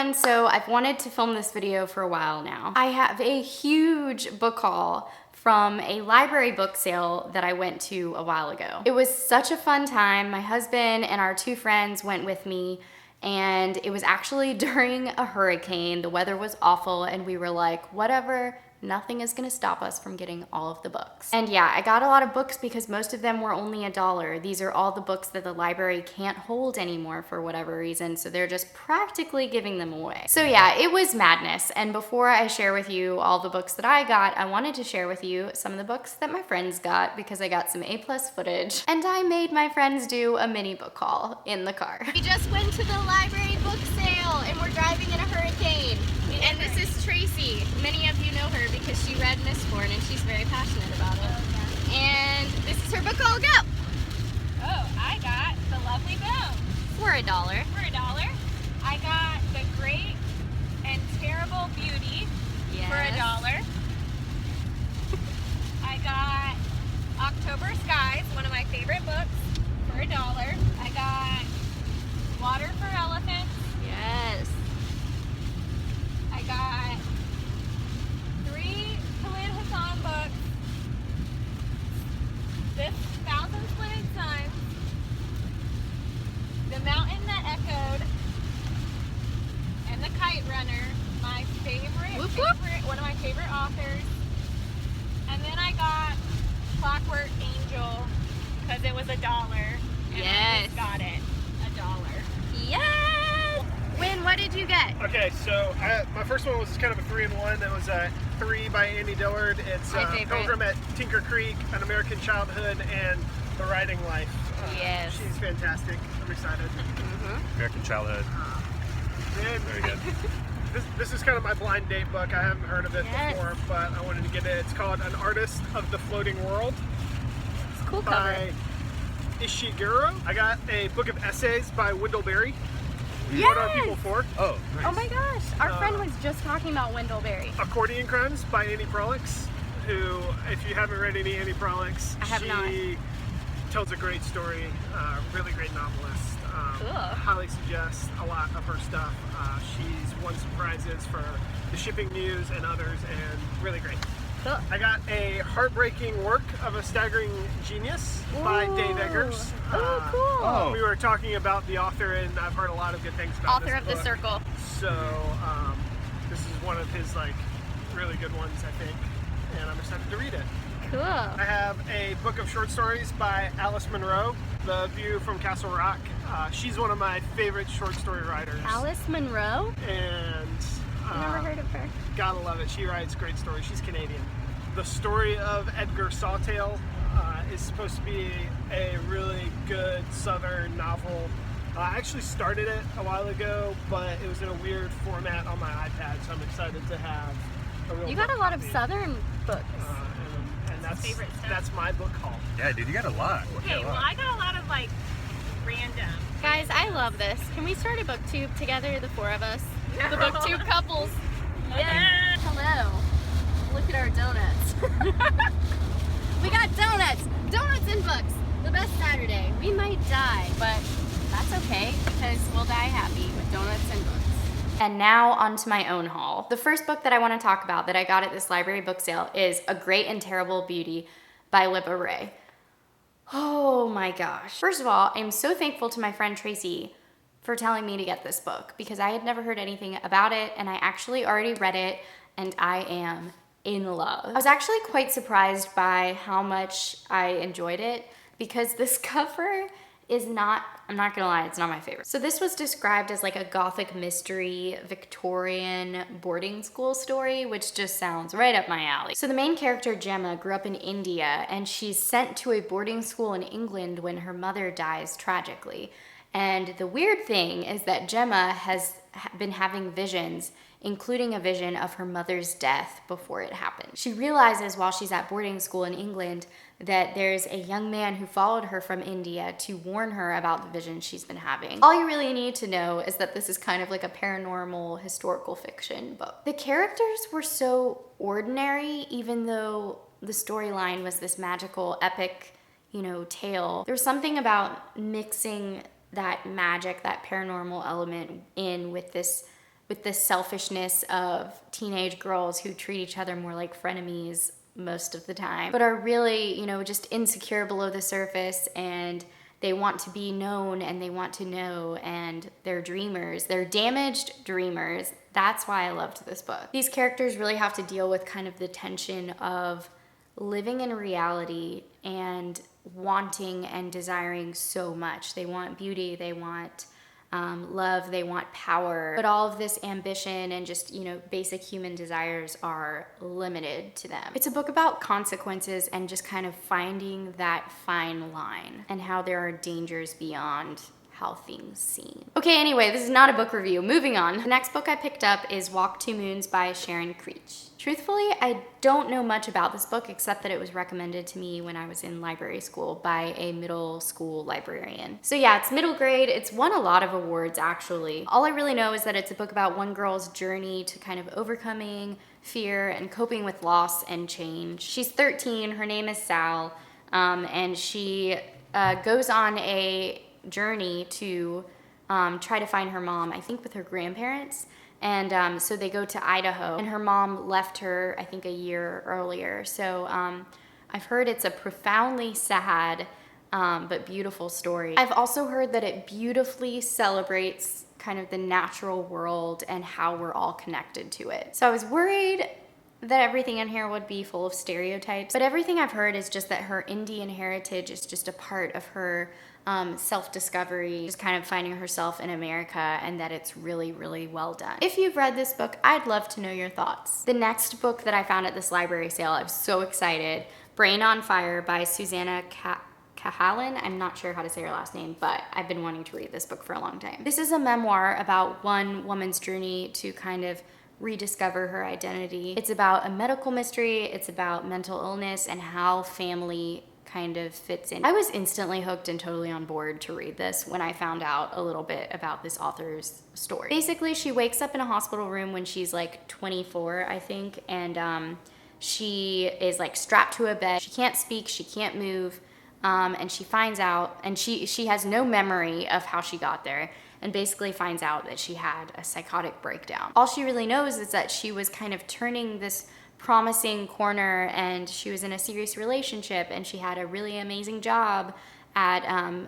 everyone, so I've wanted to film this video for a while now. I have a huge book haul from a library book sale that I went to a while ago. It was such a fun time. My husband and our 2 friends went with me, and it was actually during a hurricane. The weather was awful, and we were like, whatever, nothing is gonna stop us from getting all of the books. And yeah, I got a lot of books because most of them were only $1. These are all the books that the library can't hold anymore for whatever reason, so they're just practically giving them away. So yeah, it was madness. And before I share with you all the books that I got, I wanted to share with you some of the books that my friends got because I got some A+ footage, and I made my friends do a mini book haul in the car. We just went to the library book sale and we're driving in a hurricane. And this is Tracy. Many of you know her because she read Mistborn and she's very passionate about it. Oh, yeah. And this is her book haul. Go! Oh, I got The Lovely Bones. For $1. For $1. I got The Great and Terrible Beauty. Yes. For $1. I got October Skies, one of my favorite books, for $1. I got Water for Elephants. Yes. I got 3 Khalid Hassan books. This Thousand Splintered Suns. The Mountain That Echoed. And The Kite Runner. My one of my favorite authors. And then I got Clockwork Angel because it was $1. And Yes. I just got it. $1. Yes! Win, what did you get? Okay, so my first one was kind of a 3-in-1. It was 3 by Andy Dillard. It's My favorite. Pilgrim at Tinker Creek, An American Childhood, and The Writing Life. Yes. She's fantastic. I'm excited. American Childhood. And Very good. this is kind of my blind date book. I haven't heard of it Yes. before, but I wanted to get it. It's called An Artist of the Floating World It's a cool cover. by Ishiguro. I got a book of essays by Wendell Berry. Yes! What Are People For? Oh, nice. Oh my gosh, our friend was just talking about Wendell Berry. Accordion Crimes by Annie Prolix, who, if you haven't read any Annie Prolix, I have not. she tells a great story, really great novelist. Cool. Highly suggest a lot of her stuff. She's won some prizes for the Shipping News and others, and really great. Cool. I got a heartbreaking work of a staggering genius by Dave Eggers. Oh, cool. Oh. We were talking about the author, and I've heard a lot of good things about Author this of The book. Circle. So this is one of his really good ones, I think, and I'm excited to read it. Cool. I have a book of short stories by Alice Munro, The View from Castle Rock. She's one of my favorite short story writers. Alice Munro? And Never heard of her. gotta love it. She writes great stories. She's Canadian. The story of Edgar Sawtelle is supposed to be a really good Southern novel. I actually started it a while ago, but it was in a weird format on my iPad, so I'm excited to have a real You got a book lot of copy. Southern books. And that's favorite stuff. that's my book haul. Yeah, dude, you got a lot. Okay, well, I got a lot of random. Guys, I love this. Can we start a booktube together, the 4 of us? The booktube couples. Yeah. Hello. Look at our donuts. We got donuts. Donuts and books. The best Saturday. We might die, but that's okay because we'll die happy with donuts and books. And now onto my own haul. The first book that I want to talk about that I got at this library book sale is A Great and Terrible Beauty by Libba Ray. Oh my gosh. First of all, I'm so thankful to my friend Tracy for telling me to get this book because I had never heard anything about it, and I actually already read it and I am in love. I was actually quite surprised by how much I enjoyed it because this cover is not, I'm not gonna lie, it's not my favorite. So this was described as like a gothic mystery Victorian boarding school story, which just sounds right up my alley. So the main character, Gemma, grew up in India and she's sent to a boarding school in England when her mother dies tragically. And the weird thing is that Gemma has been having visions, including a vision of her mother's death before it happened. She realizes while she's at boarding school in England that there's a young man who followed her from India to warn her about the vision she's been having. All you really need to know is that this is kind of like a paranormal historical fiction book. The characters were so ordinary, even though the storyline was this magical, epic, tale. There's something about mixing that magic, that paranormal element in with this with the selfishness of teenage girls who treat each other more like frenemies most of the time, but are really, you know, just insecure below the surface, and they want to be known and they want to know, and they're dreamers. They're damaged dreamers. That's why I loved this book. These characters really have to deal with kind of the tension of living in reality and wanting and desiring so much. They want beauty, they want love, they want power, but all of this ambition and just, you know, basic human desires are limited to them. It's a book about consequences and just kind of finding that fine line and how there are dangers beyond how things seem. Okay, anyway, this is not a book review. Moving on. The next book I picked up is Walk Two Moons by Sharon Creech. Truthfully, I don't know much about this book except that it was recommended to me when I was in library school by a middle school librarian. So yeah, it's middle grade. It's won a lot of awards, actually. All I really know is that it's a book about one girl's journey to kind of overcoming fear and coping with loss and change. She's 13, her name is Sal, and she goes on a journey to try to find her mom, I think with her grandparents. And so they go to Idaho, and her mom left her, I think, a year earlier. So I've heard it's a profoundly sad but beautiful story. I've also heard that it beautifully celebrates kind of the natural world and how we're all connected to it. So I was worried that everything in here would be full of stereotypes, but everything I've heard is just that her Indian heritage is just a part of her self-discovery, just kind of finding herself in America, and that it's really, really well done. If you've read this book, I'd love to know your thoughts. The next book that I found at this library sale, I was so excited, Brain on Fire by Susanna Cahalan. I'm not sure how to say her last name, but I've been wanting to read this book for a long time. This is a memoir about one woman's journey to kind of rediscover her identity. It's about a medical mystery, it's about mental illness and how family kind of fits in. I was instantly hooked and totally on board to read this when I found out a little bit about this author's story. Basically, she wakes up in a hospital room when she's like 24, I think, and she is like strapped to a bed. She can't speak, she can't move, and she finds out, and she has no memory of how she got there, and basically finds out that she had a psychotic breakdown. All she really knows is that she was kind of turning this promising corner, and she was in a serious relationship, and she had a really amazing job at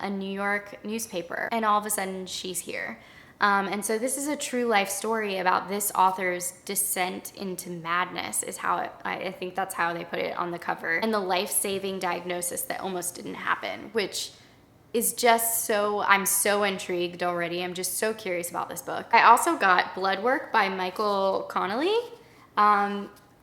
a New York newspaper, and all of a sudden she's here. And so this is a true life story about this author's descent into madness, is how I think that's how they put it on the cover, and the life-saving diagnosis that almost didn't happen, which is just so, I'm so intrigued already. I'm just so curious about this book. I also got Blood Work by Michael Connelly.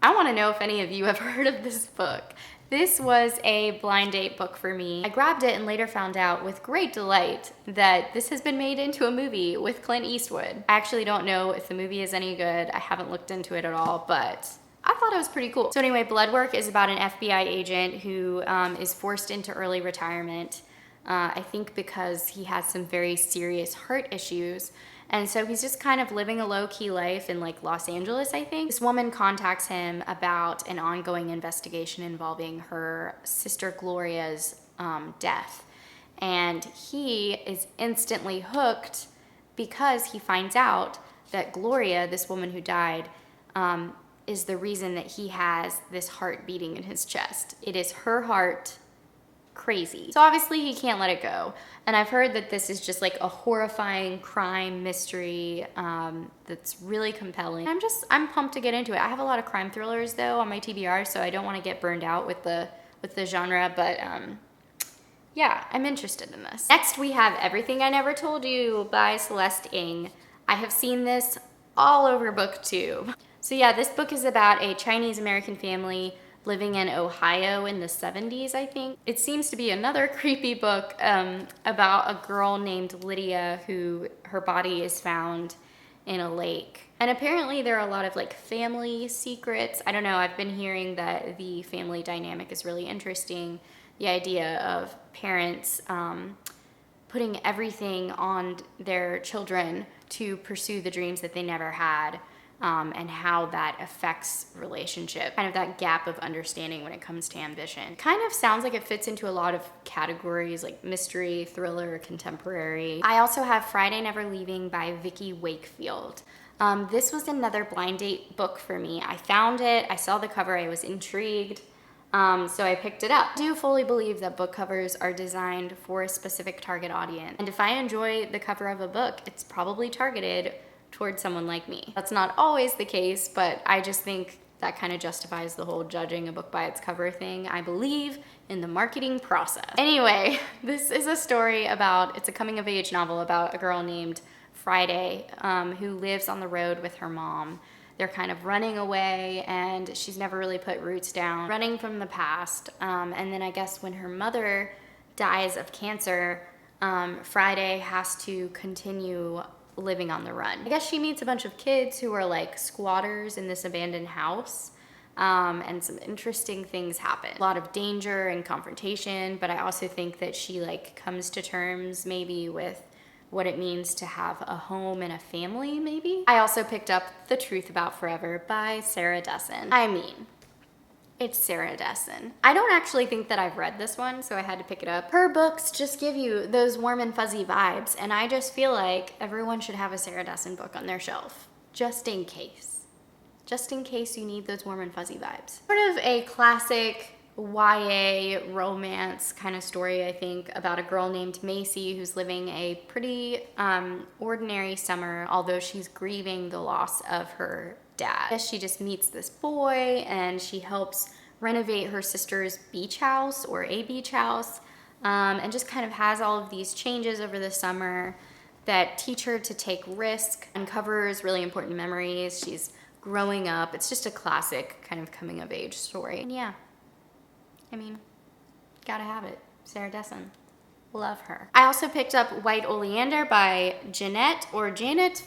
I want to know if any of you have heard of this book. This was a blind date book for me. I grabbed it and later found out with great delight that this has been made into a movie with Clint Eastwood. I actually don't know if the movie is any good. I haven't looked into it at all, but I thought it was pretty cool. So anyway, Blood Work is about an FBI agent who is forced into early retirement, I think because he has some very serious heart issues. And so he's just kind of living a low-key life in like Los Angeles, I think. This woman contacts him about an ongoing investigation involving her sister Gloria's death. And he is instantly hooked because he finds out that Gloria, this woman who died, is the reason that he has this heart beating in his chest. It is her heart. Crazy. So obviously he can't let it go. And I've heard that this is just like a horrifying crime mystery that's really compelling. I'm pumped to get into it. I have a lot of crime thrillers though on my TBR, so I don't want to get burned out with the genre, but yeah, I'm interested in this. Next we have Everything I Never Told You by Celeste Ng. I have seen this all over BookTube. So yeah, this book is about a Chinese American family living in Ohio in the 70s, I think. It seems to be another creepy book about a girl named Lydia who her body is found in a lake. And apparently there are a lot of like family secrets. I don't know, I've been hearing that the family dynamic is really interesting. The idea of parents putting everything on their children to pursue the dreams that they never had. And how that affects relationship, kind of that gap of understanding when it comes to ambition. Kind of sounds like it fits into a lot of categories like mystery, thriller, contemporary. I also have Friday Never Leaving by Vicky Wakefield. This was another blind date book for me. I found it, I saw the cover, I was intrigued, so I picked it up. I do fully believe that book covers are designed for a specific target audience. And if I enjoy the cover of a book, it's probably targeted towards someone like me. That's not always the case, but I just think that kind of justifies the whole judging a book by its cover thing. I believe in the marketing process. Anyway, this is a story about, it's a coming of age novel about a girl named Friday who lives on the road with her mom. They're kind of running away and she's never really put roots down, running from the past. And then I guess when her mother dies of cancer, Friday has to continue living on the run. I guess she meets a bunch of kids who are like squatters in this abandoned house, and some interesting things happen. A lot of danger and confrontation, but I also think that she like comes to terms maybe with what it means to have a home and a family, maybe. I also picked up The Truth About Forever by Sarah Dessen. I mean, it's Sarah Dessen. I don't actually think that I've read this one, so I had to pick it up. Her books just give you those warm and fuzzy vibes, and I just feel like everyone should have a Sarah Dessen book on their shelf, just in case. Just in case you need those warm and fuzzy vibes. Sort of a classic YA romance kind of story, I think, about a girl named Macy who's living a pretty ordinary summer, although she's grieving the loss of her dad. She just meets this boy and she helps renovate her sister's beach house, or a beach house, and just kind of has all of these changes over the summer that teach her to take risk, uncovers really important memories. She's growing up. It's just a classic kind of coming of age story. And yeah, I mean, gotta have it. Sarah Dessen. Love her. I also picked up White Oleander by Janet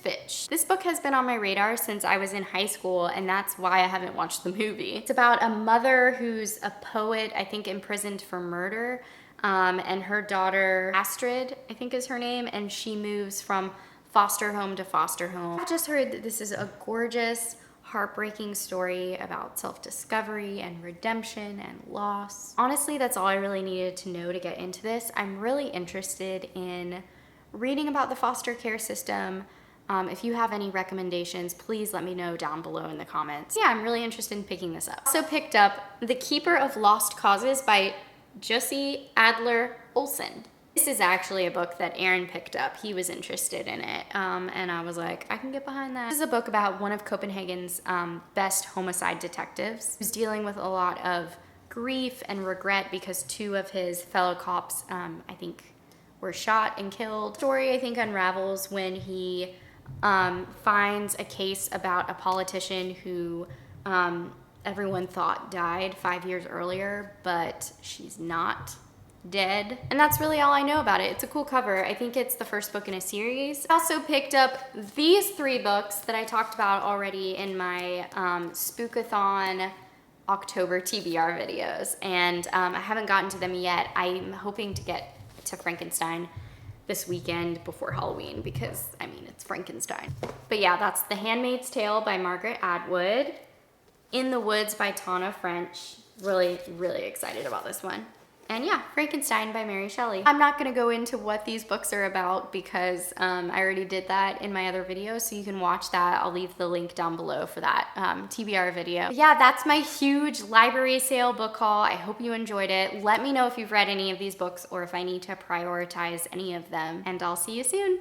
Fitch. This book has been on my radar since I was in high school, and that's why I haven't watched the movie. It's about a mother who's a poet, I think imprisoned for murder, and her daughter, Astrid, I think is her name, and she moves from foster home to foster home. I've just heard that this is a gorgeous, heartbreaking story about self-discovery and redemption and loss. Honestly, that's all I really needed to know to get into this. I'm really interested in reading about the foster care system. If you have any recommendations, please let me know down below in the comments. Yeah, I'm really interested in picking this up. Also picked up The Keeper of Lost Causes by Jussi Adler Olsen. This is actually a book that Aaron picked up. He was interested in it, and I was like, I can get behind that. This is a book about one of Copenhagen's best homicide detectives who's dealing with a lot of grief and regret because two of his fellow cops, I think, were shot and killed. The story, I think, unravels when he finds a case about a politician who everyone thought died 5 years earlier, but she's not dead. And that's really all I know about it. It's a cool cover. I think it's the first book in a series. I also picked up these 3 books that I talked about already in my Spookathon October TBR videos, and I haven't gotten to them yet. I'm hoping to get to Frankenstein this weekend before Halloween because, I mean, it's Frankenstein. But yeah, that's The Handmaid's Tale by Margaret Atwood, In the Woods by Tana French. Really, really excited about this one. And yeah, Frankenstein by Mary Shelley. I'm not gonna go into what these books are about because I already did that in my other video, so you can watch that. I'll leave the link down below for that TBR video. But yeah, that's my huge library sale book haul. I hope you enjoyed it. Let me know if you've read any of these books or if I need to prioritize any of them, and I'll see you soon.